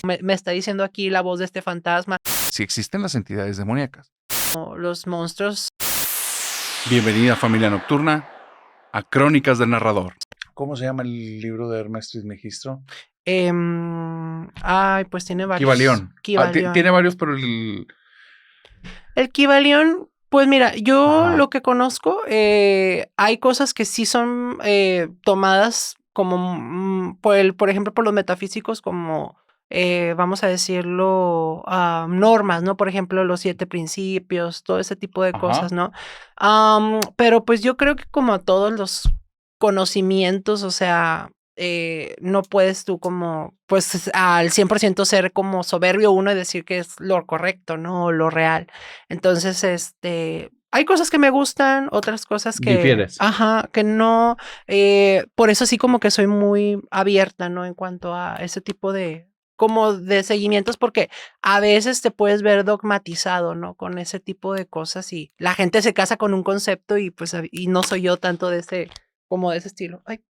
me está diciendo aquí la voz de este fantasma. Si existen las entidades demoníacas. Los monstruos. Bienvenida, familia nocturna, a Crónicas del Narrador. ¿Cómo se llama el libro de Hermes Trismegisto? Pues tiene varios. Kybalión. Tiene varios, pero el Kybalión, pues mira, yo lo que conozco, hay cosas que sí son tomadas como por ejemplo, por los metafísicos como, vamos a decirlo, normas, ¿no? Por ejemplo, los 7 principios, todo ese tipo de cosas, ¿no? Pero pues yo creo que como a todos los conocimientos, o sea, no puedes tú como, pues al 100% ser como soberbio uno y decir que es lo correcto, ¿no? O lo real. Entonces, hay cosas que me gustan, otras cosas que... Difieres. Ajá, que no. Por eso sí como que soy muy abierta, ¿no? En cuanto a ese tipo de como de seguimientos, porque a veces te puedes ver dogmatizado, ¿no? Con ese tipo de cosas y la gente se casa con un concepto y pues y no soy yo tanto de ese, como de ese estilo. Ay.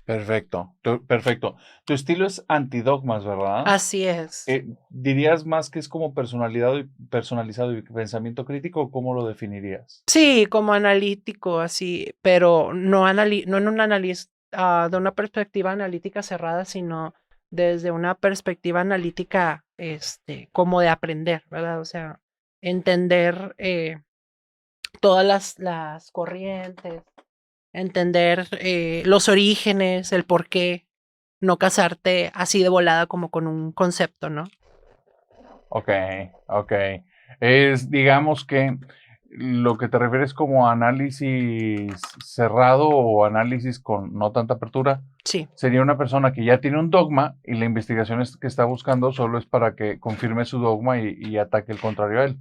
Perfecto, perfecto. Tu estilo es antidogmas, ¿verdad? Así es. ¿Dirías más que es como personalizado y pensamiento crítico o cómo lo definirías? Sí, como analítico, así, pero no en un análisis de una perspectiva analítica cerrada, sino desde una perspectiva analítica, como de aprender, ¿verdad? O sea, entender todas las corrientes, entender los orígenes, el por qué, no casarte así de volada como con un concepto, ¿no? Ok. Digamos que lo que te refieres como análisis cerrado o análisis con no tanta apertura. Sí. Sería una persona que ya tiene un dogma y la investigación que está buscando solo es para que confirme su dogma y ataque el contrario a él.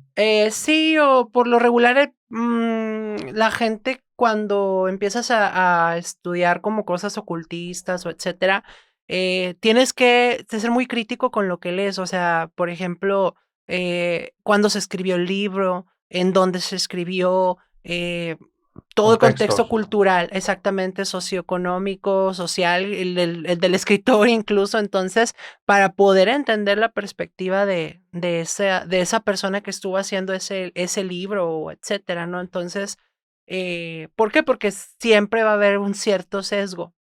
Sí, o por lo regular, la gente cuando empiezas a estudiar como cosas ocultistas o etcétera, tienes que ser muy crítico con lo que lees. O sea, por ejemplo, cuándo se escribió el libro, en dónde se escribió, todo el contexto cultural, exactamente, socioeconómico, social, el del escritor incluso. Entonces, para poder entender la perspectiva de esa persona que estuvo haciendo ese libro, etcétera, ¿no? Entonces, ¿por qué? Porque siempre va a haber un cierto sesgo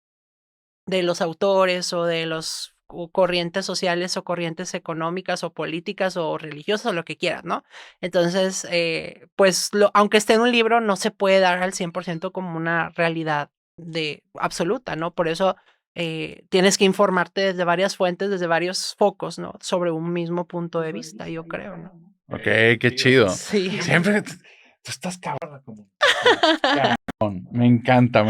de los autores o de los corrientes sociales o corrientes económicas o políticas o religiosas o lo que quieras, ¿no? Entonces, pues aunque esté en un libro, no se puede dar al 100% como una realidad absoluta, ¿no? Por eso tienes que informarte desde varias fuentes, desde varios focos, ¿no? Sobre un mismo punto de vista, yo creo, ¿no? Ok, qué chido. Sí. Siempre tú estás cabrón. Me encanta.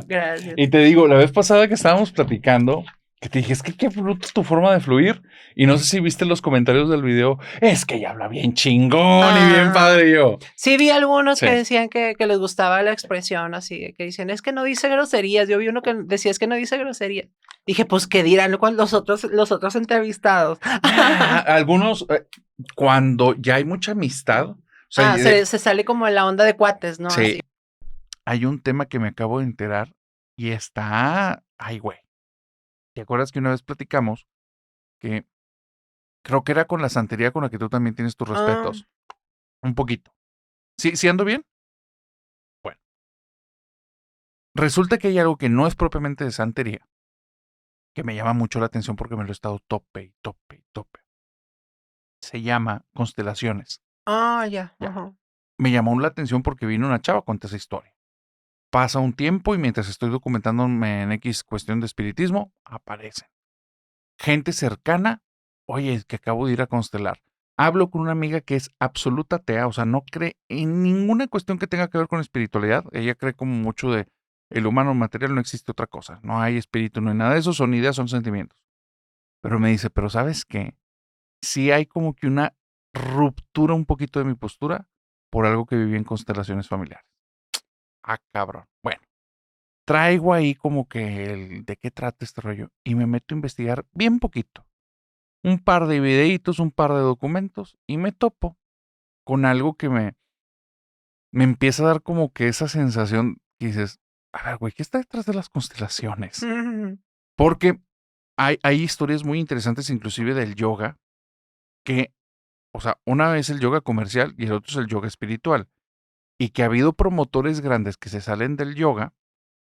Gracias. Y te digo, la vez pasada que estábamos platicando, que te dije, es que qué bruto es tu forma de fluir. Y no sé si viste los comentarios del video, es que ella habla bien chingón y bien padre yo. Sí, vi algunos que decían que les gustaba la expresión así, que dicen, es que no dice groserías. Yo vi uno que decía, es que no dice groserías. Dije, pues, ¿qué dirán los otros entrevistados? Algunos, cuando ya hay mucha amistad. O sea, se sale como en la onda de cuates, ¿no? Sí. Así. Hay un tema que me acabo de enterar y está... Ay, güey. ¿Te acuerdas que una vez platicamos que creo que era con la santería con la que tú también tienes tus respetos? Un poquito. ¿Sí ando bien? Bueno. Resulta que hay algo que no es propiamente de santería, que me llama mucho la atención porque me lo he estado tope. Se llama constelaciones. Ya. Me llamó la atención porque vino una chava, cuenta esa historia. Pasa un tiempo y mientras estoy documentándome en X cuestión de espiritismo, aparecen. Gente cercana, oye, es que acabo de ir a constelar. Hablo con una amiga que es absoluta atea, o sea, no cree en ninguna cuestión que tenga que ver con espiritualidad. Ella cree como mucho de el humano material, no existe otra cosa. No hay espíritu, no hay nada de eso, son ideas, son sentimientos. Pero me dice, pero ¿sabes qué? Sí hay como que una ruptura un poquito de mi postura por algo que viví en constelaciones familiares. Ah, cabrón. Bueno, traigo ahí como que de qué trata este rollo y me meto a investigar bien poquito. Un par de videitos, un par de documentos y me topo con algo que me empieza a dar como que esa sensación que dices, a ver, güey, ¿qué está detrás de las constelaciones? Porque hay historias muy interesantes, inclusive del yoga, que, o sea, una es el yoga comercial y el otro es el yoga espiritual. Y que ha habido promotores grandes que se salen del yoga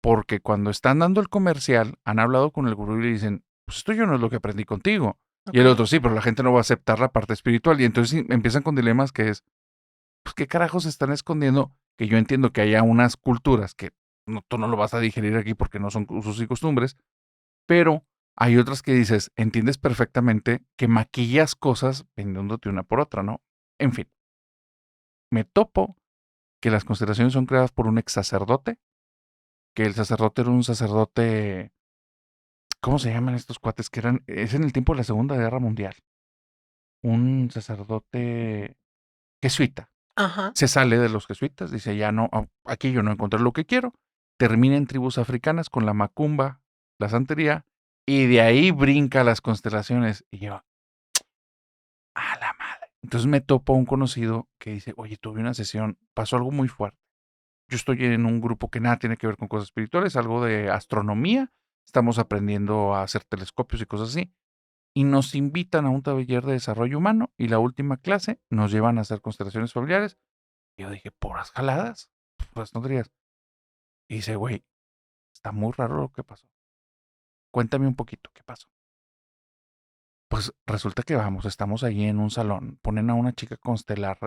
porque cuando están dando el comercial han hablado con el gurú y le dicen, pues esto yo no es lo que aprendí contigo. Y el Okey. otro, sí, pero la gente no va a aceptar la parte espiritual. Y entonces empiezan con dilemas que es, pues qué carajos están escondiendo, que yo entiendo que haya unas culturas que tú no lo vas a digerir aquí porque no son usos y costumbres, pero hay otras que dices, entiendes perfectamente que maquillas cosas vendiéndote una por otra, ¿no? En fin, me topo que las constelaciones son creadas por un ex sacerdote, que el sacerdote era un sacerdote, ¿cómo se llaman estos cuates? Que eran, es en el tiempo de la Segunda Guerra Mundial, un sacerdote jesuita. Ajá. Se sale de los jesuitas, dice, ya no, aquí yo no encontré lo que quiero, termina en tribus africanas con la macumba, la santería, y de ahí brinca las constelaciones. Y yo, a la madre. Entonces me topo a un conocido que dice, oye, tuve una sesión, pasó algo muy fuerte. Yo estoy en un grupo que nada tiene que ver con cosas espirituales, algo de astronomía. Estamos aprendiendo a hacer telescopios y cosas así. Y nos invitan a un taller de desarrollo humano y la última clase nos llevan a hacer constelaciones familiares. Y yo dije, ¿puras jaladas? Pues no dirías. Y dice, güey, está muy raro lo que pasó. Cuéntame un poquito, ¿qué pasó? Pues resulta que vamos, estamos ahí en un salón, ponen a una chica a constelar,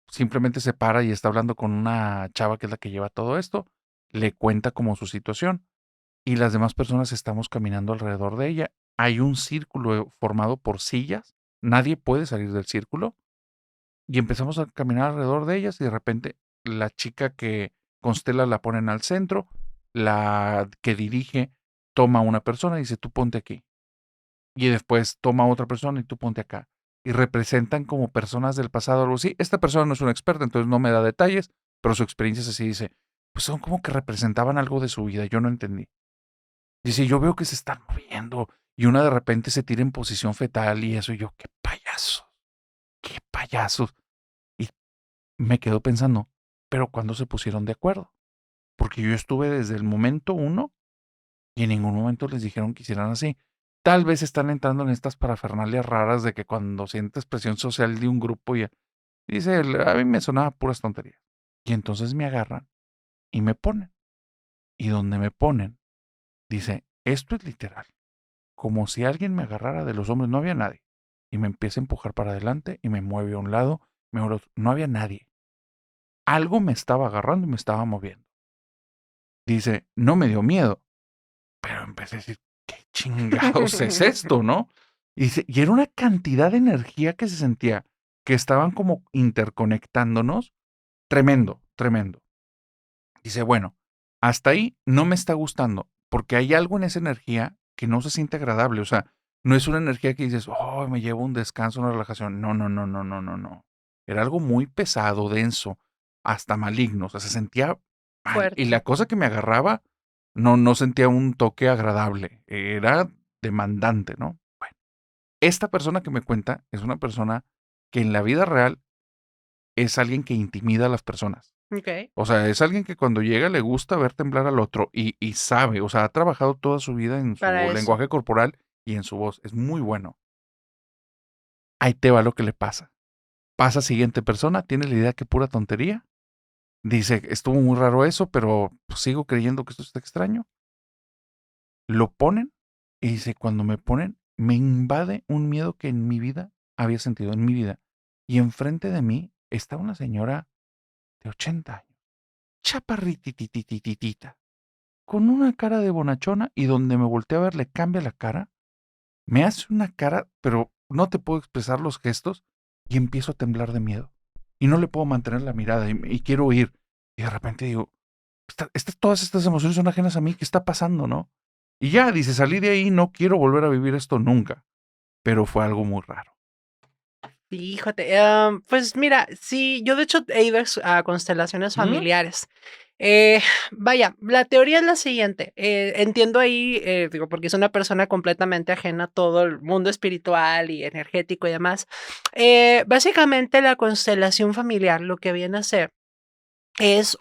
simplemente se para y está hablando con una chava que es la que lleva todo esto, le cuenta como su situación y las demás personas estamos caminando alrededor de ella. Hay un círculo formado por sillas, nadie puede salir del círculo y empezamos a caminar alrededor de ellas y de repente la chica que constela la ponen al centro, la que dirige toma a una persona y dice, tú ponte aquí. Y después toma a otra persona y tú ponte acá. Y representan como personas del pasado o algo así. Esta persona no es una experta, entonces no me da detalles, pero su experiencia es así, dice, pues son como que representaban algo de su vida, yo no entendí. Dice, yo veo que se están moviendo y una de repente se tira en posición fetal y eso, y yo, qué payasos, qué payasos. Y me quedo pensando, pero ¿cuándo se pusieron de acuerdo? Porque yo estuve desde el momento uno y en ningún momento les dijeron que hicieran así. Tal vez están entrando en estas parafernalias raras de que cuando sientes presión social de un grupo y dice, a mí me sonaba puras tonterías. Y entonces me agarran y me ponen. Y donde me ponen, dice, esto es literal. Como si alguien me agarrara de los hombros, no había nadie. Y me empieza a empujar para adelante y me mueve a un lado, me mueve a otro. No había nadie. Algo me estaba agarrando y me estaba moviendo. Dice, no me dio miedo, pero empecé a decir, ¿qué chingados es esto, no? Y era una cantidad de energía que se sentía, que estaban como interconectándonos, tremendo, tremendo. Dice, bueno, hasta ahí no me está gustando, porque hay algo en esa energía que no se siente agradable, o sea, no es una energía que dices, oh, me llevo un descanso, una relajación. No, no, no, no, no, no, no. Era algo muy pesado, denso, hasta maligno, o sea, se sentía mal. Y la Fuerte. cosa que me agarraba, no sentía un toque agradable, era demandante, ¿no? Bueno, esta persona que me cuenta es una persona que en la vida real es alguien que intimida a las personas. Okey. O sea, es alguien que cuando llega le gusta ver temblar al otro y sabe, o sea, ha trabajado toda su vida en Para su eso. lenguaje corporal y en su voz. Es muy bueno. Ahí te va lo que le pasa. Pasa siguiente persona, tiene la idea que pura tontería. Dice, estuvo muy raro eso, pero pues, sigo creyendo que esto está extraño. Lo ponen y dice, cuando me ponen, me invade un miedo que en mi vida había sentido, en mi vida. Y enfrente de mí está una señora de 80 años, chaparritititititita, con una cara de bonachona y donde me volteé a ver le cambia la cara, me hace una cara, pero no te puedo expresar los gestos y empiezo a temblar de miedo. Y no le puedo mantener la mirada y quiero huir. Y de repente digo, todas estas emociones son ajenas a mí, ¿qué está pasando, no? Y ya, dice, salí de ahí, no quiero volver a vivir esto nunca. Pero fue algo muy raro. Fíjate, pues mira, sí, yo de hecho he ido a constelaciones ¿Mm? familiares. Eh, vaya, la teoría es la siguiente, entiendo ahí, digo, porque es una persona completamente ajena a todo el mundo espiritual y energético y demás. Básicamente la constelación familiar lo que viene a ser es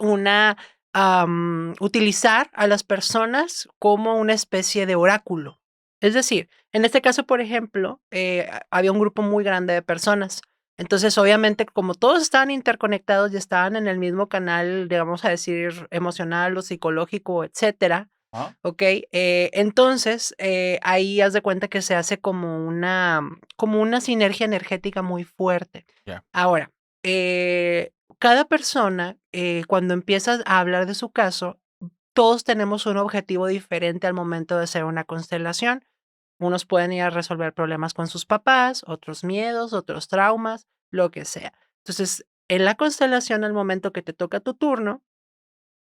utilizar a las personas como una especie de oráculo. Es decir, en este caso, por ejemplo, había un grupo muy grande de personas. Entonces, obviamente, como todos estaban interconectados y estaban en el mismo canal, digamos a decir, emocional o psicológico, etcétera, Ah, ¿ok? Entonces, ahí haz de cuenta que se hace como una sinergia energética muy fuerte. ya. Ahora, cada persona, cuando empiezas a hablar de su caso, todos tenemos un objetivo diferente al momento de hacer una constelación. Unos pueden ir a resolver problemas con sus papás, otros miedos, otros traumas, lo que sea. Entonces, en la constelación, al momento que te toca tu turno,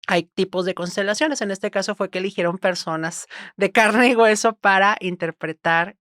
hay tipos de constelaciones. En este caso fue que eligieron personas de carne y hueso para interpretar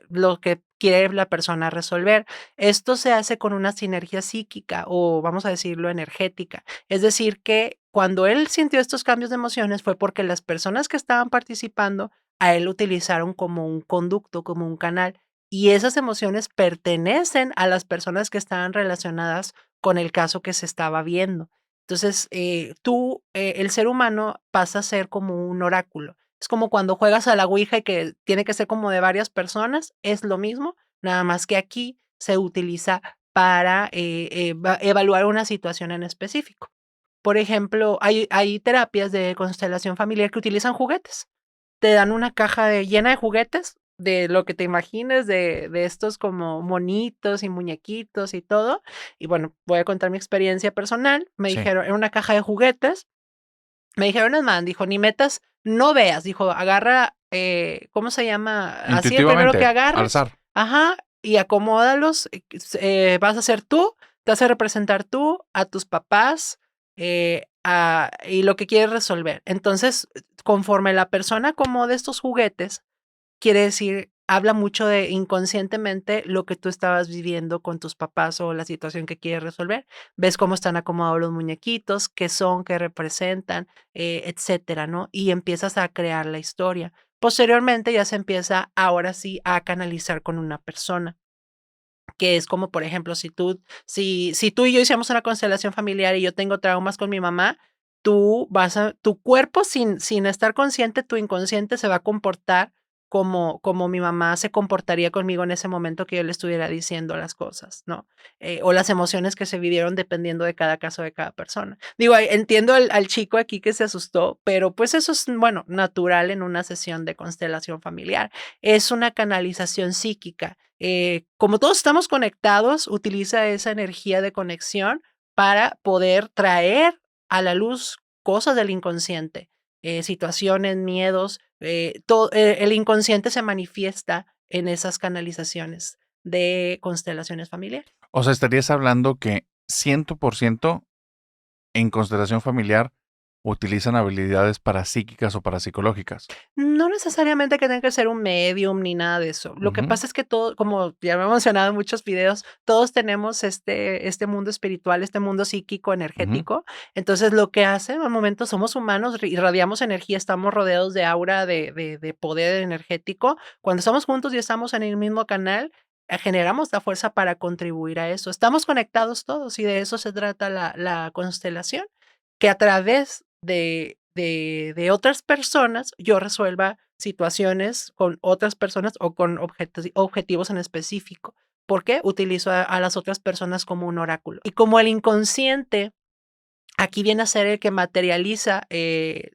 lo que quiere la persona resolver. Esto se hace con una sinergia psíquica o vamos a decirlo energética. Es decir, que cuando él sintió estos cambios de emociones fue porque las personas que estaban participando a él lo utilizaron como un conducto, como un canal. Y esas emociones pertenecen a las personas que estaban relacionadas con el caso que se estaba viendo. Entonces, el ser humano pasa a ser como un oráculo. Es como cuando juegas a la ouija y que tiene que ser como de varias personas, es lo mismo, nada más que aquí se utiliza para evaluar una situación en específico. Por ejemplo, hay terapias de constelación familiar que utilizan juguetes. Te dan una caja llena de juguetes, de lo que te imagines, de estos como monitos y muñequitos y todo. Y bueno, voy a contar mi experiencia personal. Me Sí. dijeron, era una caja de juguetes. Me dijeron, es más, dijo, ni metas, no veas, dijo, agarra, ¿cómo se llama? Así el primero que Intuitivamente, al agarres, azar. ajá, y acomódalos, vas a ser tú, te vas a representar tú, a tus papás, y lo que quieres resolver. Entonces, conforme la persona acomode estos juguetes, quiere decir, habla mucho de inconscientemente lo que tú estabas viviendo con tus papás o la situación que quieres resolver. Ves cómo están acomodados los muñequitos, qué son, qué representan, etcétera, ¿no? Y empiezas a crear la historia. Posteriormente ya se empieza ahora sí a canalizar con una persona, que es como, por ejemplo, si tú y yo hicimos una constelación familiar y yo tengo traumas con mi mamá, tu cuerpo sin estar consciente, tu inconsciente se va a comportar como mi mamá se comportaría conmigo en ese momento que yo le estuviera diciendo las cosas, ¿no? O las emociones que se vivieron dependiendo de cada caso de cada persona. Digo, entiendo al chico aquí que se asustó, pero pues eso es, bueno, natural en una sesión de constelación familiar. Es una canalización psíquica. Como todos estamos conectados, utiliza esa energía de conexión para poder traer a la luz cosas del inconsciente, situaciones, miedos, el inconsciente se manifiesta en esas canalizaciones de constelaciones familiares. O sea, estarías hablando que 100% en constelación familiar utilizan habilidades parapsíquicas o parapsicológicas. No necesariamente que tenga que ser un medium ni nada de eso. Lo que Ujú, pasa es que todo, como ya me he mencionado en muchos videos, todos tenemos este mundo espiritual, este mundo psíquico, ujú. energético. Entonces, lo que hace, al momento somos humanos, irradiamos energía, estamos rodeados de aura de poder energético. Cuando estamos juntos y estamos en el mismo canal, generamos la fuerza para contribuir a eso. Estamos conectados todos y de eso se trata la constelación, que a través de otras personas, yo resuelva situaciones con otras personas o con objetivos en específico. ¿Por qué? Utilizo a las otras personas como un oráculo. Y como el inconsciente aquí viene a ser el que materializa,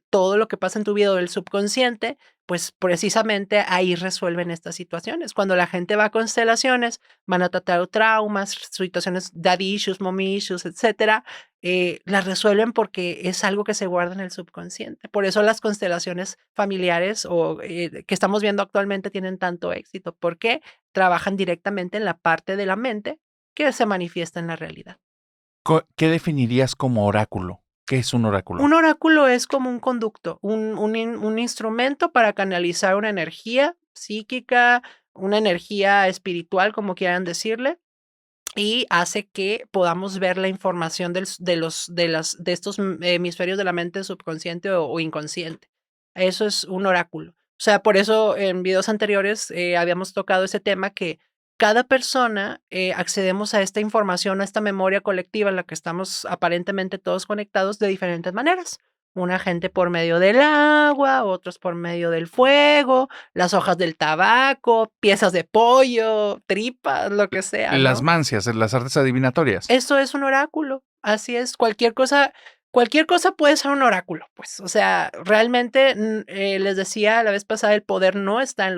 todo lo que pasa en tu vida o el subconsciente, pues, precisamente ahí resuelven estas situaciones. Cuando la gente va a constelaciones, van a tratar traumas, situaciones, daddy issues, mommy issues, etcétera, las resuelven porque es algo que se guarda en el subconsciente. Por eso las constelaciones familiares o, que estamos viendo actualmente tienen tanto éxito, porque trabajan directamente en la parte de la mente que se manifiesta en la realidad. ¿Qué definirías como oráculo? ¿Qué es un oráculo? Un oráculo es como un conducto, un instrumento para canalizar una energía psíquica, una energía espiritual, como quieran decirle, y hace que podamos ver la información de estos hemisferios de la mente subconsciente o inconsciente. Eso es un oráculo. O sea, por eso en videos anteriores habíamos tocado ese tema que cada persona accedemos a esta información, a esta memoria colectiva en la que estamos aparentemente todos conectados de diferentes maneras. Una gente por medio del agua, otros por medio del fuego, las hojas del tabaco, piezas de pollo, tripas, lo que sea, Las ¿no? mancias, las artes adivinatorias. Eso es un oráculo, así es, cualquier cosa puede ser un oráculo, pues, o sea, realmente, les decía la vez pasada, el poder no está en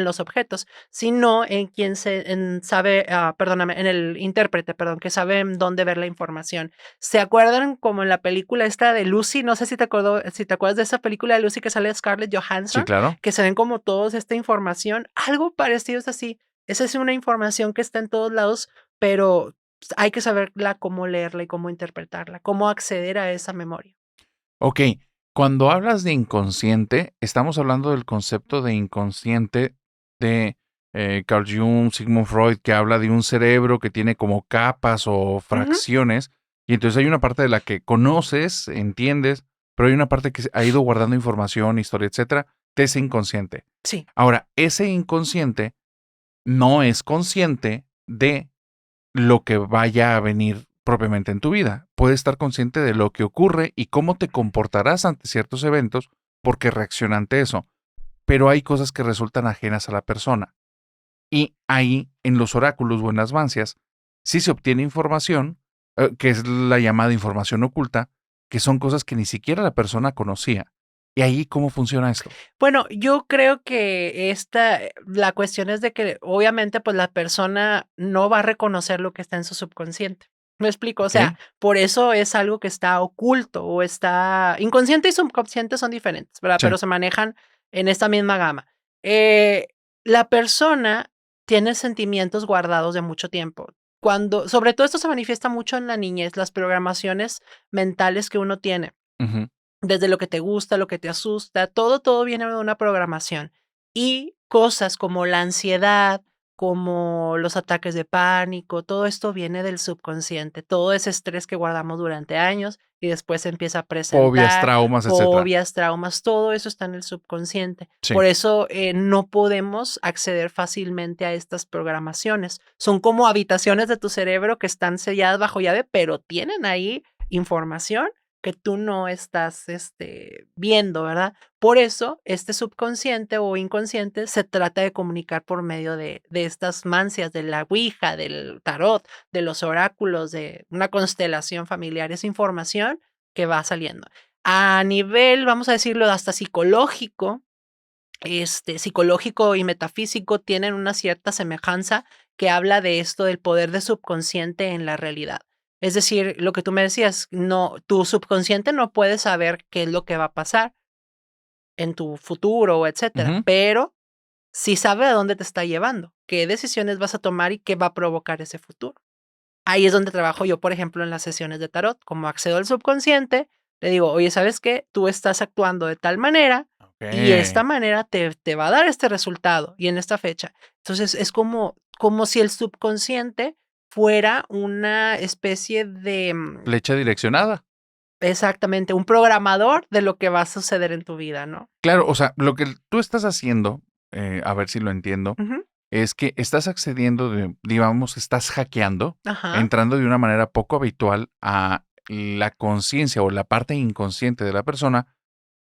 los objetos, sino en quien sabe, perdóname, en el intérprete, perdón, que sabe en dónde ver la información. ¿Se acuerdan como en la película esta de Lucy? No sé si te acuerdas de esa película de Lucy que sale Scarlett Sí, Johansson, claro. que se ven como todos esta información, algo parecido es así. Esa es una información que está en todos lados, pero hay que saberla cómo leerla y cómo interpretarla, cómo acceder a esa memoria. Ok, cuando hablas de inconsciente, estamos hablando del concepto de inconsciente de Carl Jung, Sigmund Freud, que habla de un cerebro que tiene como capas o Ujú, fracciones, y entonces hay una parte de la que conoces, entiendes, pero hay una parte que ha ido guardando información, historia, etcétera, de ese inconsciente. sí. Ahora, ese inconsciente no es consciente de lo que vaya a venir propiamente en tu vida. Puedes estar consciente de lo que ocurre y cómo te comportarás ante ciertos eventos porque reacciona ante eso. Pero hay cosas que resultan ajenas a la persona. Y ahí, en los oráculos o en las mancias, sí se obtiene información, que es la llamada información oculta, que son cosas que ni siquiera la persona conocía. ¿Y ahí cómo funciona esto? Bueno, yo creo que la cuestión es de que obviamente pues la persona no va a reconocer lo que está en su subconsciente. ¿Me explico? O sea, ¿Ok? por eso es algo que está oculto o está inconsciente y subconsciente son diferentes, ¿verdad? Sí. Pero se manejan en esta misma gama. Eh, la persona tiene sentimientos guardados de mucho tiempo. Sobre todo esto se manifiesta mucho en la niñez, las programaciones mentales que uno tiene. Ujú. Desde lo que te gusta, lo que te asusta, todo viene de una programación. Y cosas como la ansiedad, como los ataques de pánico, todo esto viene del subconsciente, todo ese estrés que guardamos durante años y después se empieza a Fobias, presentar, traumas, etcétera. fobias, traumas, todo eso está en el subconsciente. Sí. Por eso, no podemos acceder fácilmente a estas programaciones. Son como habitaciones de tu cerebro que están selladas bajo llave, pero tienen ahí información que tú no estás, viendo, ¿verdad? Por eso, este subconsciente o inconsciente se trata de comunicar por medio de estas mancias, de la ouija, del tarot, de los oráculos, de una constelación familiar, es información que va saliendo. A nivel, vamos a decirlo, hasta psicológico, psicológico y metafísico tienen una cierta semejanza que habla de esto del poder de subconsciente en la realidad. Es decir, lo que tú me decías, no, tu subconsciente no puede saber qué es lo que va a pasar en tu futuro, etcétera, Ujú. pero sí sabe a dónde te está llevando, qué decisiones vas a tomar y qué va a provocar ese futuro. Ahí es donde trabajo yo, por ejemplo, en las sesiones de tarot. Como accedo al subconsciente, le digo: "Oye, ¿sabes qué? Tú estás actuando de tal manera, y esta Ok. manera te va a dar este resultado, y en esta fecha". Entonces, es como si el subconsciente fuera una especie de, Flecha direccionada. exactamente, un programador de lo que va a suceder en tu vida, ¿no? Claro, o sea, lo que tú estás haciendo, a ver si lo entiendo, Ujú. es que estás accediendo digamos, estás hackeando, Ajá. entrando de una manera poco habitual a la conciencia o la parte inconsciente de la persona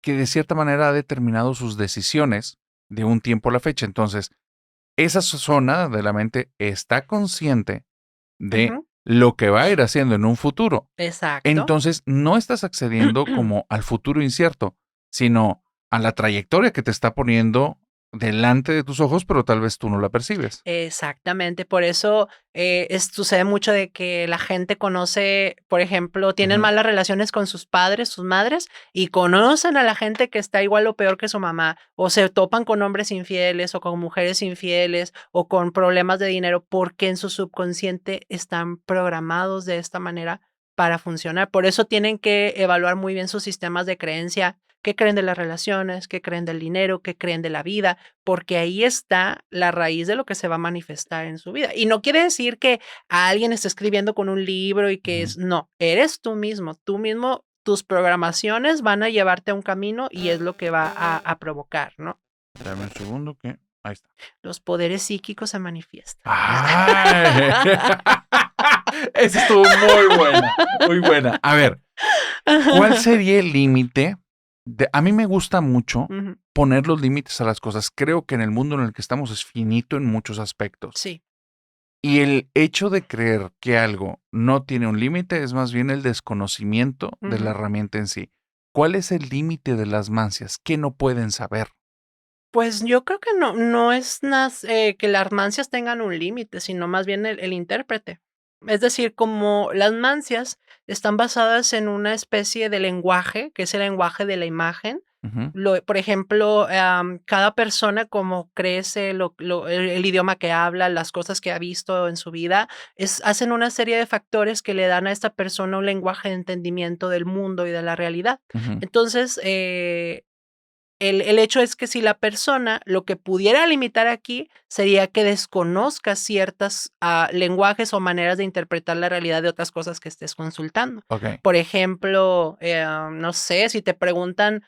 que de cierta manera ha determinado sus decisiones de un tiempo a la fecha. Entonces, esa zona de la mente está consciente de Ujú. lo que va a ir haciendo en un futuro. Exacto. Entonces, no estás accediendo como al futuro incierto, sino a la trayectoria que te está poniendo delante de tus ojos, pero tal vez tú no la percibes. Exactamente, por eso, sucede mucho de que la gente conoce, por ejemplo, tienen Ujú. malas relaciones con sus padres, sus madres, y conocen a la gente que está igual o peor que su mamá, o se topan con hombres infieles, o con mujeres infieles, o con problemas de dinero, porque en su subconsciente están programados de esta manera para funcionar. Por eso tienen que evaluar muy bien sus sistemas de creencia, qué creen de las relaciones, qué creen del dinero, qué creen de la vida, porque ahí está la raíz de lo que se va a manifestar en su vida. Y no quiere decir que alguien esté escribiendo con un libro y que Ujú. es, no, eres tú mismo, tus programaciones van a llevarte a un camino y es lo que va a provocar, ¿no? Dame un segundo que ahí está. Los poderes psíquicos se manifiestan. ¡Ay! Esa estuvo muy buena, muy buena. A ver, ¿Cuál sería el límite? A mí me gusta mucho Ujú. poner los límites a las cosas. Creo que en el mundo en el que estamos es finito en muchos aspectos. Sí. Y el hecho de creer que algo no tiene un límite es más bien el desconocimiento de la Ujú. herramienta en sí. ¿Cuál es el límite de las mancias? ¿Qué no pueden saber? Pues, yo creo que no es que las mancias tengan un límite, sino más bien el intérprete. Es decir, como las mancias están basadas en una especie de lenguaje, que es el lenguaje de la imagen. Ujú, Por ejemplo, cada persona como crece, el idioma que habla, las cosas que ha visto en su vida, hacen una serie de factores que le dan a esta persona un lenguaje de entendimiento del mundo y de la realidad. ujú. Entonces, el hecho es que si la persona lo que pudiera limitar aquí sería que desconozca ciertas, lenguajes o maneras de interpretar la realidad de otras cosas que estés consultando. Ok. Por ejemplo, no sé, si te preguntan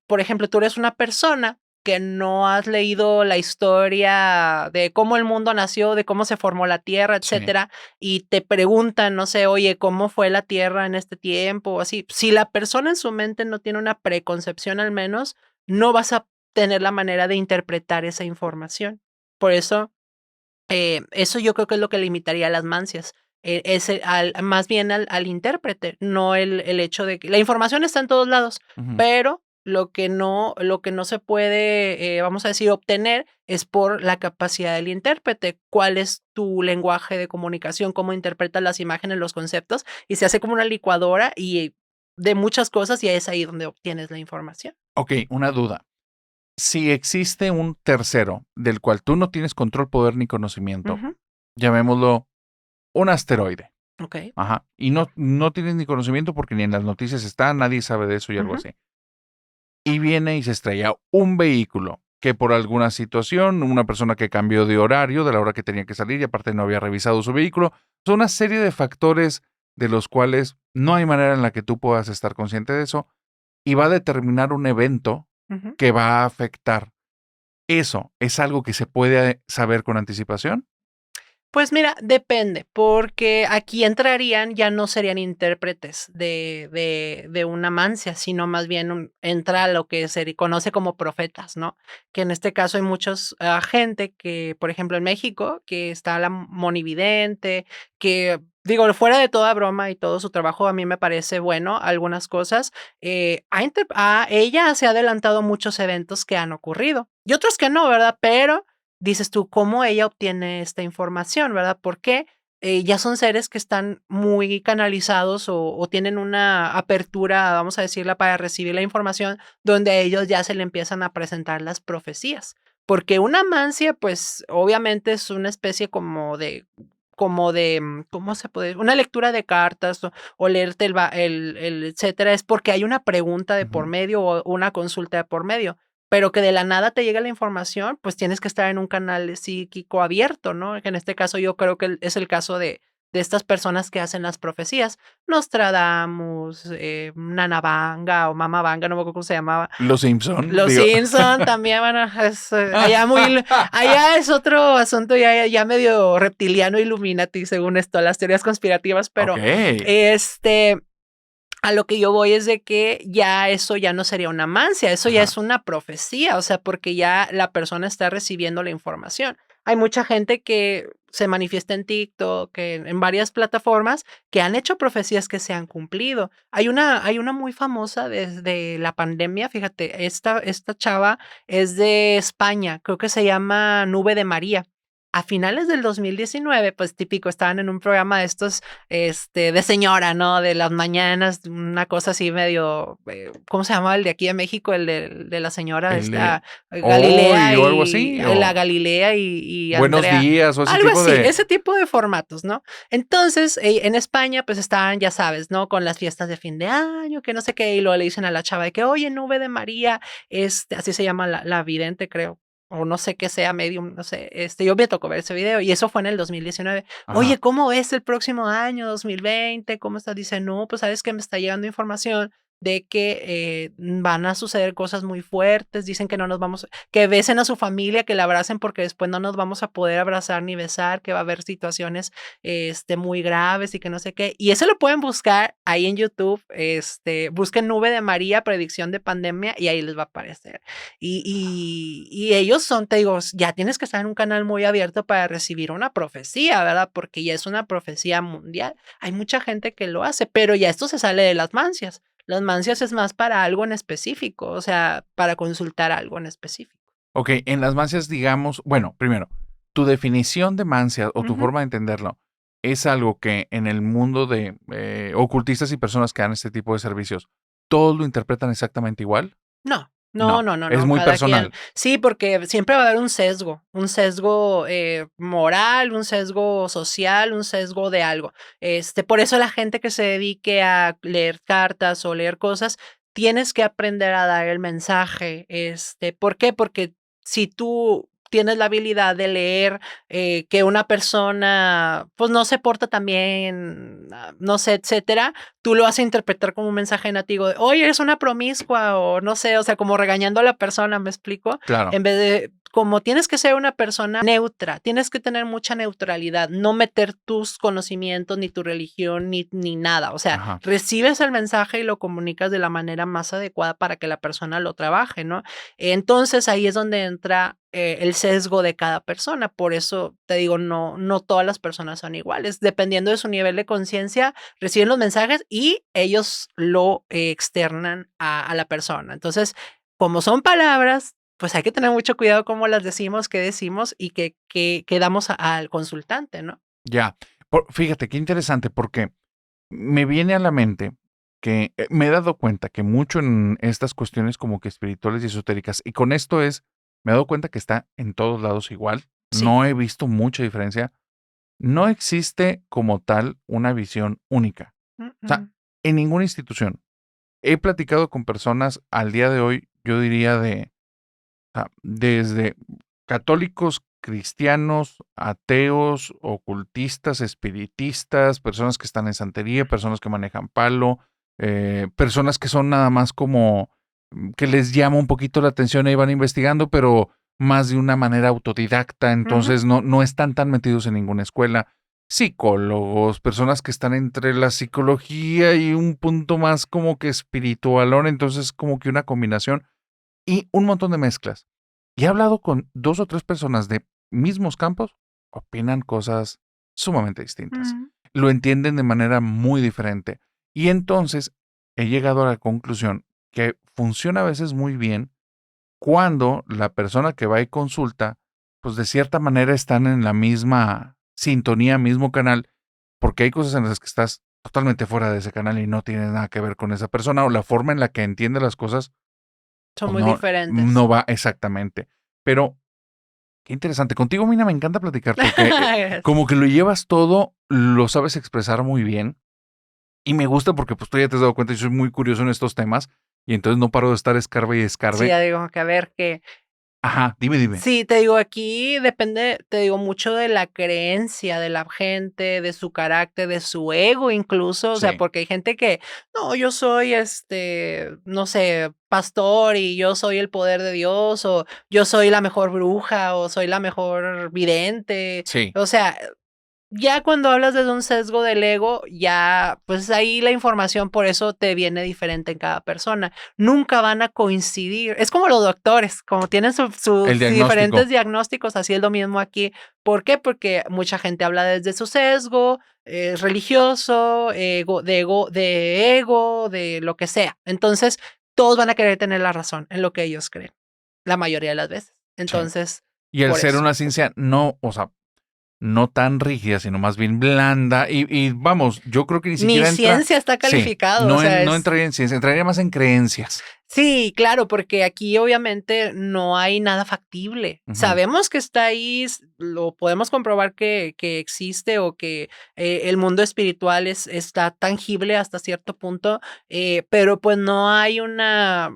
por ejemplo, tú eres una persona que no has leído la historia de cómo el mundo nació, de cómo se formó la Tierra, Sí. etcétera, y te preguntan, no sé, oye, ¿cómo fue la Tierra en este tiempo? O así. Si la persona en su mente no tiene una preconcepción al menos, no vas a tener la manera de interpretar esa información. Por eso, eso yo creo que es lo que limitaría a las mancias, más bien al intérprete, no el hecho de que la información está en todos lados, Ujú. pero lo que no se puede, vamos a decir, obtener es por la capacidad del intérprete. ¿Cuál es tu lenguaje de comunicación? ¿Cómo interpretas las imágenes, los conceptos? Y se hace como una licuadora de muchas cosas, y es ahí donde obtienes la información. Ok, una duda. Si existe un tercero del cual tú no tienes control, poder ni conocimiento, Ujú, llamémoslo un asteroide. okey. Ajá. Y no tienes ni conocimiento porque ni en las noticias está, nadie sabe de eso y algo Ujú, así. Y viene y se estrella un vehículo que por alguna situación, una persona que cambió de horario, de la hora que tenía que salir y aparte no había revisado su vehículo, son una serie de factores de los cuales no hay manera en la que tú puedas estar consciente de eso y va a determinar un evento ujú. que va a afectar. ¿Eso es algo que se puede saber con anticipación? Pues mira, depende, porque aquí entrarían, ya no serían intérpretes de una mancia, sino más bien entra lo que se conoce como profetas, ¿no? Que en este caso hay muchos gente que, por ejemplo, en México, que está la monividente, que digo, fuera de toda broma y todo su trabajo, a mí me parece bueno algunas cosas. Ella se ha adelantado muchos eventos que han ocurrido y otros que no, ¿verdad? Pero dices tú, ¿cómo ella obtiene esta información, verdad? Porque, ya son seres que están muy canalizados o tienen una apertura, vamos a decirla, para recibir la información, donde a ellos ya se le empiezan a presentar las profecías. Porque una mancia, pues, obviamente es una especie ¿cómo se puede? Una lectura de cartas o leerte el etcétera, es porque hay una pregunta de por Ujú. medio o una consulta de por medio. Pero que de la nada te llegue la información, pues tienes que estar en un canal psíquico abierto, ¿no? Que en este caso yo creo que es el caso de estas personas que hacen las profecías. Nostradamus, Nana Banga o Mama Banga, no me acuerdo cómo se llamaba. Los Simpson, Los digo. Simpson también, bueno, allá es otro asunto ya medio reptiliano, Illuminati, según esto, las teorías conspirativas, pero, Okey. este a lo que yo voy es de que ya eso ya no sería una mancia, eso ya Ajá. es una profecía, o sea, porque ya la persona está recibiendo la información. Hay mucha gente que se manifiesta en TikTok, que en varias plataformas, que han hecho profecías que se han cumplido. Hay una muy famosa desde la pandemia, fíjate, esta chava es de España, creo que se llama Nube de María. A finales del 2019, pues típico, estaban en un programa de estos de señora, ¿no? De las mañanas, una cosa así medio, ¿cómo se llamaba el de aquí de México? El de la señora El de esta, ¿Hoy Galilea o algo y así? la O Galilea y Buenos Andrea, días, o ese algo tipo así, de ese tipo de formatos, ¿no? Entonces, en España, pues estaban, ya sabes, ¿no? Con las fiestas de fin de año, que no sé qué, y luego le dicen a la chava de que, oye, Nube de María, así se llama la vidente, creo. O no sé qué sea medium, no sé, yo me tocó ver ese video y eso fue en el 2019. ajá. Oye, ¿cómo ves el próximo año, 2020? ¿Cómo estás? Dice, no, pues sabes que me está llegando información de que van a suceder cosas muy fuertes, dicen que no nos vamos, que besen a su familia, que la abracen porque después no nos vamos a poder abrazar ni besar, que va a haber situaciones muy graves y que no sé qué. Y eso lo pueden buscar ahí en YouTube, busquen Nube de María, predicción de pandemia, y ahí les va a aparecer. Y ellos son, te digo, ya tienes que estar en un canal muy abierto para recibir una profecía, ¿verdad? Porque ya es una profecía mundial. Hay mucha gente que lo hace, pero ya esto se sale de las mancias. Las mancias es más para algo en específico, o sea, para consultar algo en específico. Ok, en las mancias, digamos, bueno, primero, tu definición de mancia o tu Ujú. forma de entenderlo es algo que en el mundo de ocultistas y personas que dan este tipo de servicios, ¿todos lo interpretan exactamente igual? No, no, No, no, no, es no, muy cada quien. personal. Sí, porque siempre va a haber un sesgo moral, un sesgo social, un sesgo de algo. Por eso la gente que se dedique a leer cartas o leer cosas, tienes que aprender a dar el mensaje. ¿Por qué? Porque si tú tienes la habilidad de leer que una persona, pues no se porta tan bien, no sé, etcétera, tú lo vas a interpretar como un mensaje nativo de, oye, eres una promiscua o no sé, o sea, como regañando a la persona, ¿me explico? Claro. En vez de, como tienes que ser una persona neutra, tienes que tener mucha neutralidad, no meter tus conocimientos, ni tu religión, ni nada. O sea, Ajá. recibes el mensaje y lo comunicas de la manera más adecuada para que la persona lo trabaje, ¿no? Entonces ahí es donde entra el sesgo de cada persona. Por eso te digo, no todas las personas son iguales. Dependiendo de su nivel de conciencia, reciben los mensajes y ellos lo externan a la persona. Entonces, como son palabras, pues hay que tener mucho cuidado cómo las decimos, qué decimos y qué damos al consultante, ¿no? Ya. Fíjate, qué interesante, porque me viene a la mente que me he dado cuenta que mucho en estas cuestiones como que espirituales y esotéricas, y con esto me he dado cuenta que está en todos lados igual, Sí. no he visto mucha diferencia, no existe como tal una visión única. Mm, O sea, mm. en ninguna institución. He platicado con personas al día de hoy, yo diría desde católicos, cristianos, ateos, ocultistas, espiritistas, personas que están en santería, personas que manejan palo, personas que son nada más como que les llama un poquito la atención y van investigando, pero más de una manera autodidacta, Ujú. entonces no están tan metidos en ninguna escuela. Psicólogos, personas que están entre la psicología y un punto más como que espiritualón, entonces como que una combinación y un montón de mezclas. Y he hablado con 2 o 3 personas de mismos campos, opinan cosas sumamente distintas. Mm. Lo entienden de manera muy diferente. Y entonces he llegado a la conclusión que funciona a veces muy bien cuando la persona que va y consulta, pues de cierta manera están en la misma sintonía, mismo canal, porque hay cosas en las que estás totalmente fuera de ese canal y no tienes nada que ver con esa persona o la forma en la que entiende las cosas Son pues muy no, diferentes. no va exactamente. Pero qué interesante. Contigo, Mina, me encanta platicar porque como que lo llevas todo, lo sabes expresar muy bien. Y me gusta porque pues tú ya te has dado cuenta, yo soy muy curioso en estos temas y entonces no paro de estar escarbe y Sí, escarbe. ya digo que a ver qué. Ajá, dime. Sí, te digo, aquí depende, te digo, mucho de la creencia de la gente, de su carácter, de su ego incluso, o sea, Sí, porque hay gente que, no, yo soy, no sé, pastor y yo soy el poder de Dios, o yo soy la mejor bruja, o soy la mejor vidente, sí. o sea, ya cuando hablas desde un sesgo del ego, ya, pues ahí la información por eso te viene diferente en cada persona. Nunca van a coincidir. Es como los doctores, como tienen El sus diferentes diagnóstico. diagnósticos, así es lo mismo aquí. ¿Por qué? Porque mucha gente habla desde su sesgo religioso, ego, de lo que sea. Entonces, todos van a querer tener la razón en lo que ellos creen, la mayoría de las veces. Sí. Entonces, Y el por ser eso. una ciencia no, o sea, no tan rígida, sino más bien blanda. Y vamos, yo creo que ni Ni siquiera entra, ciencia está sí, calificado, o sea, no es entraría en ciencia, entraría más en creencias. sí, claro, porque aquí obviamente no hay nada factible. Ujú. Sabemos que está ahí, lo podemos comprobar que existe o que el mundo espiritual está tangible hasta cierto punto, pero pues no hay una,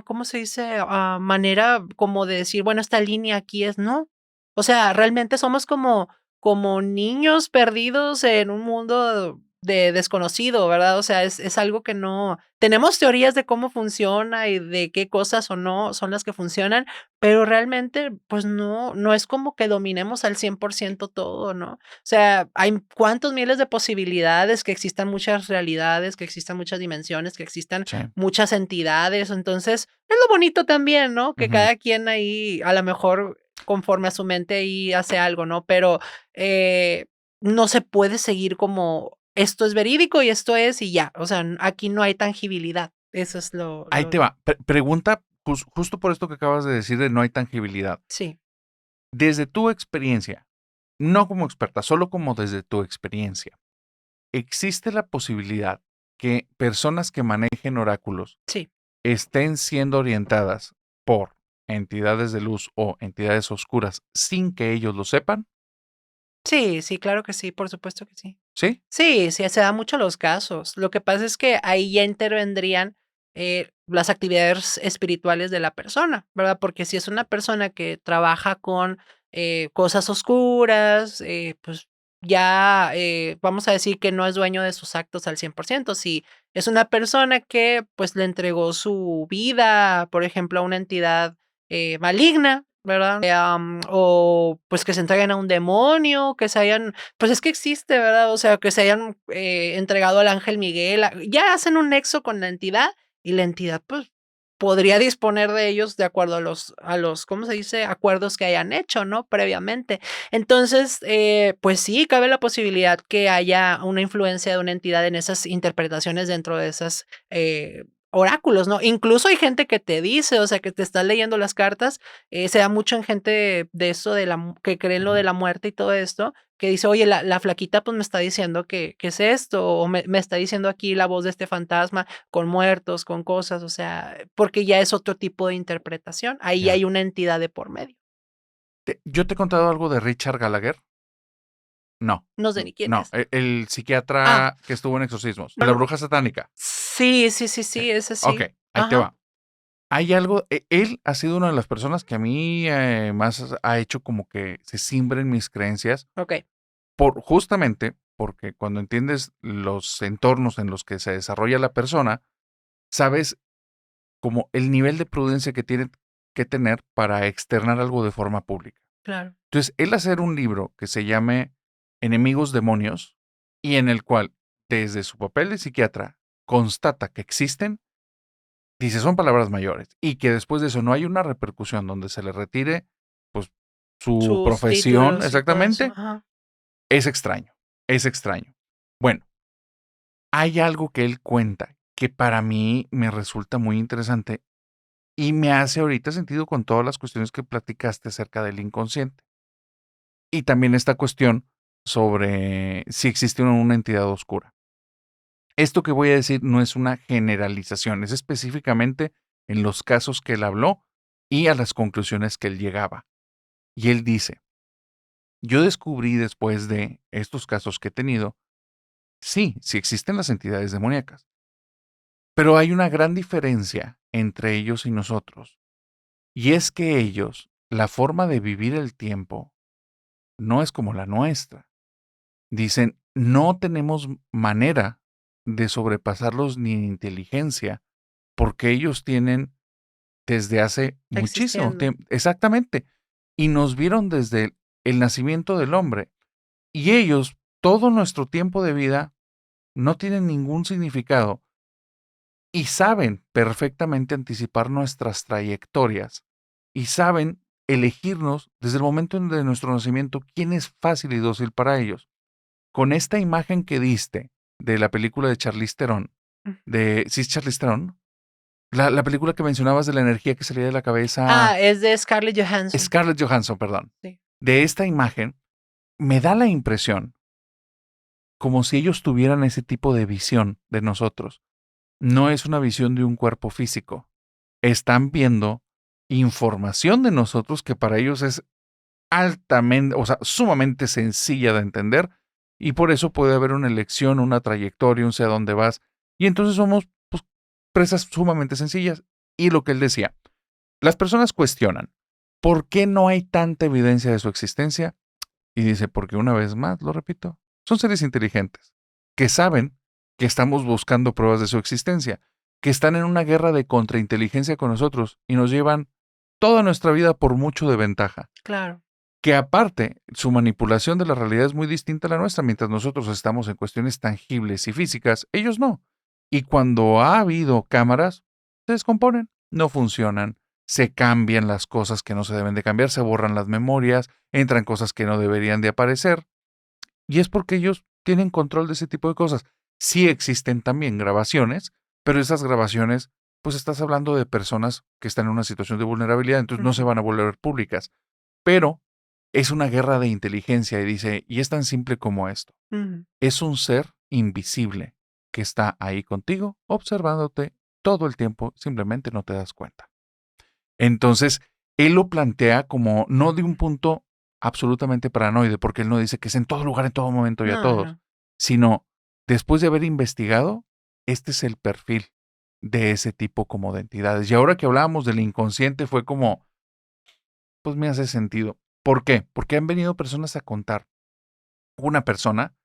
¿cómo se dice? Manera como de decir, bueno, esta línea aquí es, no. O sea, realmente somos como niños perdidos en un mundo de desconocido, ¿verdad? O sea, es algo que no tenemos teorías de cómo funciona y de qué cosas o no son las que funcionan, pero realmente, pues no es como que dominemos al 100% todo, ¿no? O sea, hay cuántos miles de posibilidades, que existan muchas realidades, que existan muchas dimensiones, que existan Sí. muchas entidades. Entonces, es lo bonito también, ¿no? Que Ujú. cada quien ahí, a lo mejor, conforme a su mente ahí hace algo, ¿no? Pero, eh, no se puede seguir como esto es verídico y esto es y ya. O sea, aquí no hay tangibilidad. Eso es Ahí te va. Pregunta, justo por esto que acabas de decir de no hay tangibilidad. sí, Desde tu experiencia, no como experta, solo como desde tu experiencia, ¿existe la posibilidad que personas que manejen oráculos sí. estén siendo orientadas por entidades de luz o entidades oscuras sin que ellos lo sepan? Sí, sí, claro que sí, por supuesto que sí. ¿Sí? Sí, sí, se da mucho los casos. Lo que pasa es que ahí ya intervendrían, las actividades espirituales de la persona, ¿verdad? Porque si es una persona que trabaja con, cosas oscuras, pues ya, vamos a decir que no es dueño de sus actos al 100%. Si es una persona que, pues, le entregó su vida, por ejemplo, a una entidad, maligna, ¿verdad? O, pues, que se entreguen a un demonio, que se hayan pues es que existe, ¿verdad? O sea, que se hayan, entregado al ángel Miguel, ya hacen un nexo con la entidad, y la entidad, pues, podría disponer de ellos de acuerdo a los, ¿cómo se dice? Acuerdos que hayan hecho, ¿no? Previamente. Entonces, pues sí, cabe la posibilidad que haya una influencia de una entidad en esas interpretaciones dentro de esas, oráculos, ¿no? Incluso hay gente que te dice, o sea, que te está leyendo las cartas, se da mucho en gente de eso de la que cree en lo de Ujú. la muerte y todo esto, que dice: "Oye, la flaquita, pues, me está diciendo que es esto, o me está diciendo aquí la voz de este fantasma con muertos, con cosas", o sea, porque ya es otro tipo de interpretación. Ahí Ya. hay una entidad de por medio. ¿Yo te he contado algo de Richard Gallagher? No, No sé ni quién no, es. el Ah, psiquiatra que estuvo en exorcismos, de no la lo bruja satánica. sí, sí, sí, Sí. sí, ese Ok, sí. ahí te Ajá, va. Hay algo, él ha sido una de las personas que a mí más ha hecho como que se simbren mis creencias, okey, justamente porque cuando entiendes los entornos en los que se desarrolla la persona, sabes como el nivel de prudencia que tiene que tener para externar algo de forma pública. claro, Entonces, él hacer un libro que se llame Enemigos Demonios y en el cual, desde su papel de psiquiatra, constata que existen, dice, son palabras mayores, y que después de eso no hay una repercusión donde se le retire, pues, su sus profesión títulos y todo eso, exactamente, ajá, es extraño, es extraño. Bueno, hay algo que él cuenta que para mí me resulta muy interesante y me hace ahorita sentido con todas las cuestiones que platicaste acerca del inconsciente. Y también esta cuestión sobre si existe una entidad oscura. Esto que voy a decir no es una generalización, es específicamente en los casos que él habló y a las conclusiones que él llegaba. Y él dice, yo descubrí después de estos casos que he tenido, sí, sí existen las entidades demoníacas, pero hay una gran diferencia entre ellos y nosotros. Y es que ellos, la forma de vivir el tiempo, no es como la nuestra. Dicen, no tenemos manera de sobrepasarlos ni en inteligencia, porque ellos tienen desde hace muchísimo existiendo. tiempo, exactamente, y nos vieron desde el nacimiento del hombre. Y ellos, todo nuestro tiempo de vida, no tienen ningún significado y saben perfectamente anticipar nuestras trayectorias y saben elegirnos desde el momento de nuestro nacimiento quién es fácil y dócil para ellos. Con esta imagen que diste de la película de Charlize Theron, ¿sí es Charlize Theron? La película que mencionabas de la energía que salía de la cabeza, Es de Scarlett Johansson. Scarlett Johansson, perdón. Sí, De esta imagen, me da la impresión como si ellos tuvieran ese tipo de visión de nosotros. No es una visión de un cuerpo físico. Están viendo información de nosotros que para ellos es altamente, o sea, sumamente sencilla de entender y por eso puede haber una elección, una trayectoria, un sé a dónde vas. Y entonces somos pues, presas sumamente sencillas. Y lo que él decía, las personas cuestionan, ¿por qué no hay tanta evidencia de su existencia? Y dice, porque una vez más, lo repito, son seres inteligentes que saben que estamos buscando pruebas de su existencia, que están en una guerra de contrainteligencia con nosotros y nos llevan toda nuestra vida por mucho de ventaja. Claro. Que aparte, su manipulación de la realidad es muy distinta a la nuestra. Mientras nosotros estamos en cuestiones tangibles y físicas, ellos no. Y cuando ha habido cámaras, se descomponen, no funcionan, se cambian las cosas que no se deben de cambiar, se borran las memorias, entran cosas que no deberían de aparecer. Y es porque ellos tienen control de ese tipo de cosas. Sí existen también grabaciones, pero esas grabaciones, pues estás hablando de personas que están en una situación de vulnerabilidad, entonces no se van a volver públicas. Pero es una guerra de inteligencia y dice, y es tan simple como esto. Ujú. Es un ser invisible que está ahí contigo, observándote todo el tiempo, simplemente no te das cuenta. Entonces, él lo plantea como no de un punto absolutamente paranoide, porque él no dice que es en todo lugar, en todo momento y a No, todos, no. sino después de haber investigado, este es el perfil de ese tipo como de entidades. Y ahora que hablábamos del inconsciente fue como, pues me hace sentido. ¿Por qué? Porque han venido personas a contar. Una persona,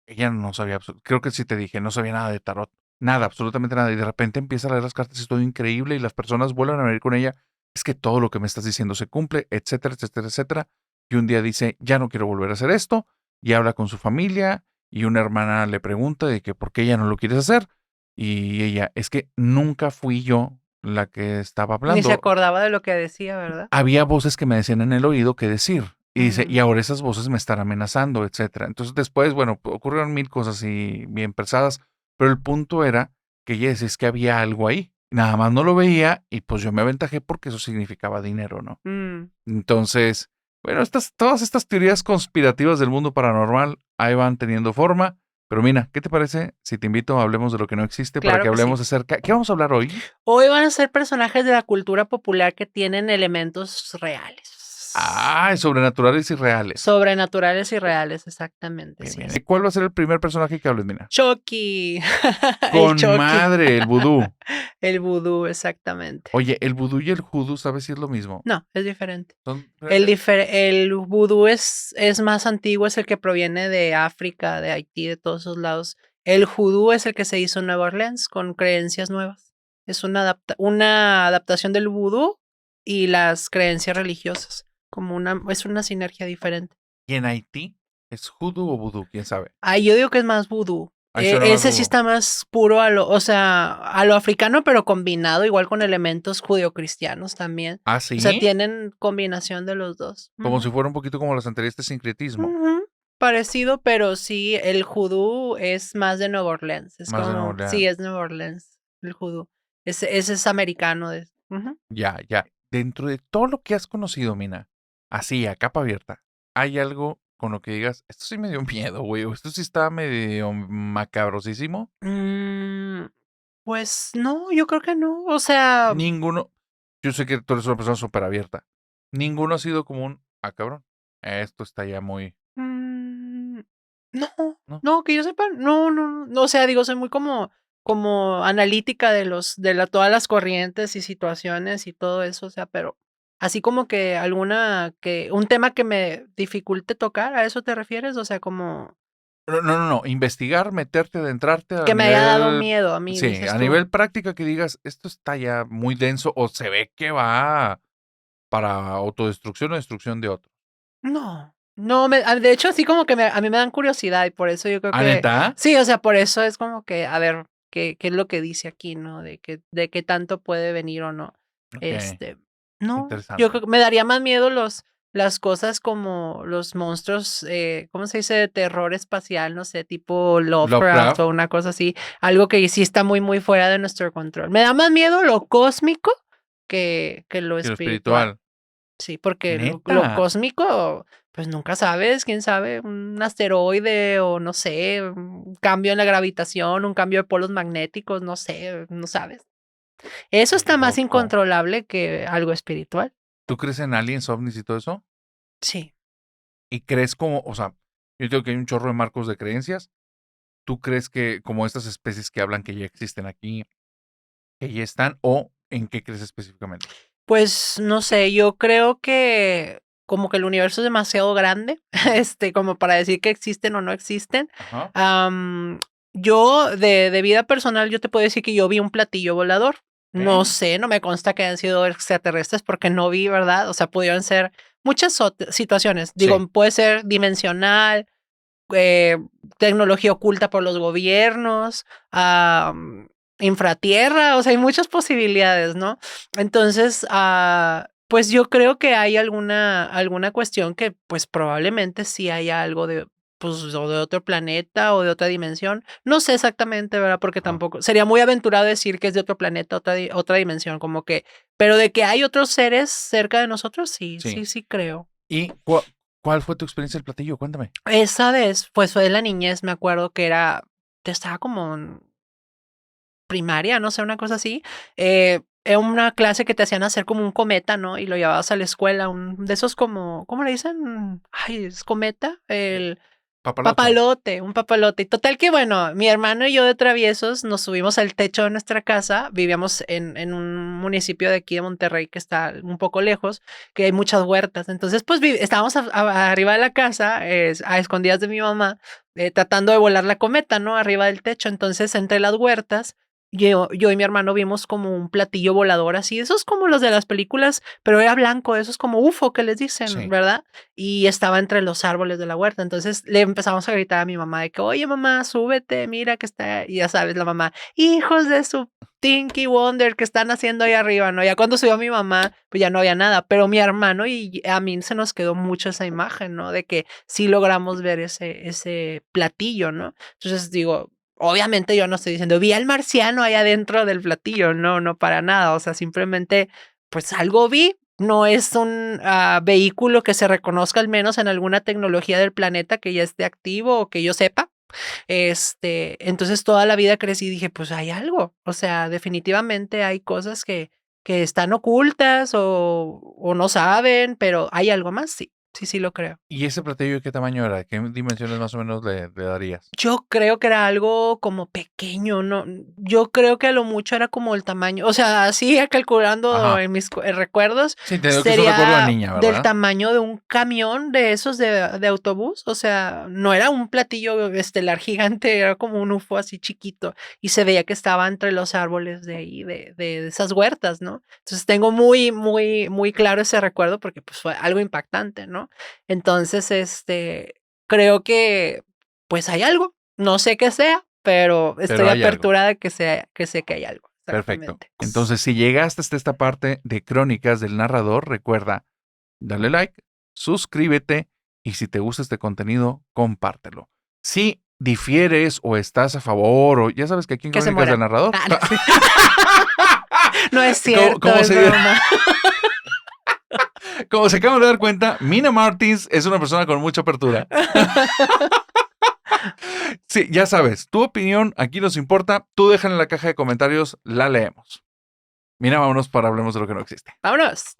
ella no sabía, creo que sí te dije, no sabía nada de tarot, nada, absolutamente nada. Y de repente empieza a leer las cartas y es todo increíble y las personas vuelven a venir con ella. Es que todo lo que me estás diciendo se cumple, etcétera, etcétera, etcétera. Y un día dice, ya no quiero volver a hacer esto. Y habla con su familia y una hermana le pregunta de que por qué ella no lo quieres hacer. Y ella, es que nunca fui yo la que estaba Ni se hablando. acordaba de lo que decía, ¿verdad? Había voces que me decían en el oído qué decir. Y dice, y Ujú. ahora esas voces me están amenazando, etcétera. Entonces después, bueno, ocurrieron mil cosas y bien pensadas, pero el punto era que ella decía, es que había algo ahí. Nada más no lo veía y pues yo me aventajé porque eso significaba dinero, ¿no? Mm. Entonces, bueno, todas estas teorías conspirativas del mundo paranormal ahí van teniendo forma. Pero mira, ¿qué te parece si te invito a hablemos de lo que no existe para Claro que que sí. hablemos acerca? ¿Qué vamos a hablar hoy? Hoy van a ser personajes de la cultura popular que tienen elementos reales. Ah, sobrenaturales y reales. Sobrenaturales y reales, exactamente, Bien, sí. bien. ¿Y cuál va a ser el primer personaje que hables, Mina? Chucky. El Con Chucky. madre, el vudú. El vudú, exactamente. Oye, el vudú y el judú, ¿sabes si es lo mismo? No, es diferente. ¿Son El, diferentes? difer- el vudú es más antiguo, es el que proviene de África, de Haití, de todos esos lados. El judú es el que se hizo en Nueva Orleans con creencias nuevas. Es una adaptación del vudú y las creencias religiosas. Es una sinergia diferente. ¿Y en Haití? ¿Es judú o vudú? ¿Quién sabe? Yo digo que es más vudú. Ahí suena más Ese sí vudú. está más puro o sea, a lo africano, pero combinado igual con elementos judeocristianos también. ¿Ah, O sea, sí? tienen combinación de los dos. Como Ujú. si fuera un poquito como la santería, este sincretismo. Ujú. Parecido, pero sí, el judú es más de Nueva Orleans. Es Más de Nueva como, sí, Orleans. es Nueva Orleans, el judú. Ese es americano. Ujú. Ya, ya. Dentro de todo lo que has conocido, Mina, así, a capa abierta, ¿hay algo con lo que digas, esto sí me dio miedo, güey, o esto sí está medio macabrosísimo? Mm, pues no, yo creo que no. O sea, Ninguno. Yo sé que tú eres una persona súper abierta. Ninguno ha sido como un, ah, cabrón, esto está ya muy, mm, no, ¿no? no, que yo sepa, no, no, no, o sea, digo, soy muy como analítica todas las corrientes y situaciones y todo eso, o sea, pero así como que un tema que me dificulte tocar, ¿a eso te refieres? O sea, como No, no, no, no, investigar, meterte, adentrarte a que me haya dado nivel, miedo a mí, sí, dices a tú. nivel práctica que digas, esto está ya muy denso o se ve que va para autodestrucción o destrucción de otro. No, no, de hecho, así como que a mí me dan curiosidad y por eso yo creo ¿Ah, que neta? sí, o sea, por eso es como que, a ver, qué es lo que dice aquí, ¿no? De qué tanto puede venir o no. Ok, Este, no, yo creo interesante. que me daría más miedo las cosas como los monstruos, ¿cómo se dice? De terror espacial, no sé, tipo Lovecraft Lovecraft, o una cosa así, algo que sí está muy, muy fuera de nuestro control. Me da más miedo lo cósmico que lo y lo espiritual. espiritual. Sí, porque lo Neta. cósmico, pues nunca sabes, quién sabe, un asteroide o no sé, un cambio en la gravitación, un cambio de polos magnéticos, no sé, no sabes. Eso Qué está más loco. incontrolable que algo espiritual. ¿Tú crees en aliens, ovnis y todo eso? Sí. ¿Y crees como, o sea, yo digo que hay un chorro de marcos de creencias? ¿Tú crees que como estas especies que hablan que ya existen aquí, que ya están, o en qué crees específicamente? Pues no sé, yo creo que como que el universo es demasiado grande, como para decir que existen o no existen. Ajá. Yo, de vida personal, yo te puedo decir que yo vi un platillo volador. No Ok. sé, no me consta que hayan sido extraterrestres porque no vi, ¿verdad? O sea, pudieron ser muchas situaciones. Sí. Digo, puede ser dimensional, eh, tecnología oculta por los gobiernos, infratierra, o sea, hay muchas posibilidades, ¿no? Entonces, pues yo creo que hay alguna cuestión que, pues probablemente sí haya algo de, pues, o de otro planeta o de otra dimensión. No sé exactamente, ¿verdad? Porque Ajá. tampoco, sería muy aventurado decir que es de otro planeta, otra dimensión, como que, pero de que hay otros seres cerca de nosotros, sí, Sí. sí, sí creo. ¿Y cuál fue tu experiencia del platillo? Cuéntame. Esa vez, pues, fue de la niñez, me acuerdo que estaba como en primaria, no sé, una cosa así, era una clase que te hacían hacer como un cometa, ¿no? Y lo llevabas a la escuela, un de esos como, ¿cómo le dicen? Ay, ¿es cometa? El Papalote. papalote, un papalote. Y total que, bueno, mi hermano y yo de traviesos nos subimos al techo de nuestra casa. Vivíamos en un municipio de aquí de Monterrey que está un poco lejos, que hay muchas huertas. Entonces, pues estábamos arriba de la casa, a escondidas de mi mamá, tratando de volar la cometa, ¿no? Arriba del techo. Entonces, entre las huertas, yo y mi hermano vimos como un platillo volador así, esos como los de las películas, pero era blanco, esos como UFO que les dicen, Sí. ¿verdad? Y estaba entre los árboles de la huerta. Entonces le empezamos a gritar a mi mamá de que, oye mamá, súbete, mira que está, y ya sabes, la mamá, hijos de su Tinky Wonder, ¿qué están haciendo ahí arriba? ¿No? Ya cuando subió mi mamá, pues ya no había nada, pero mi hermano y a mí se nos quedó mucho esa imagen, ¿no? De que sí logramos ver ese platillo, ¿no? Entonces digo, obviamente yo no estoy diciendo, vi al marciano ahí adentro del platillo, no, no para nada, o sea, simplemente, pues algo vi, no es un vehículo que se reconozca al menos en alguna tecnología del planeta que ya esté activo o que yo sepa. Entonces toda la vida crecí y dije, pues hay algo. O sea, definitivamente hay cosas que están ocultas o no saben, pero hay algo más, sí. Sí, sí lo creo. ¿Y ese platillo qué tamaño era? ¿Qué dimensiones más o menos le darías? Yo creo que era algo como pequeño, ¿no? Yo creo que a lo mucho era como el tamaño, o sea, así calculando Ajá. en mis recuerdos, Sí, te digo que es un recuerdo de sería niña, del ¿verdad? tamaño de un camión de esos de autobús, o sea, no era un platillo estelar gigante, era como un UFO así chiquito y se veía que estaba entre los árboles de ahí, de esas huertas, ¿no? Entonces tengo muy, muy, muy claro ese recuerdo porque pues fue algo impactante, ¿no? Entonces, creo que pues hay algo, no sé qué sea, pero Pero estoy hay algo. aperturada que sé que hay algo, Perfecto. exactamente. Entonces, si llegaste hasta esta parte de Crónicas del Narrador, recuerda, dale like, suscríbete y si te gusta este contenido, compártelo. Si difieres o estás a favor o ya sabes que aquí en Que se Crónicas del mueran. Narrador, No, sí. No es ¿cómo, cierto, cómo es se, broma. como se acaban de dar cuenta, Mina Martins es una persona con mucha apertura. Sí, ya sabes, tu opinión aquí nos importa. Tú déjala en la caja de comentarios, la leemos. Mira, vámonos para hablemos de lo que no existe. Vámonos.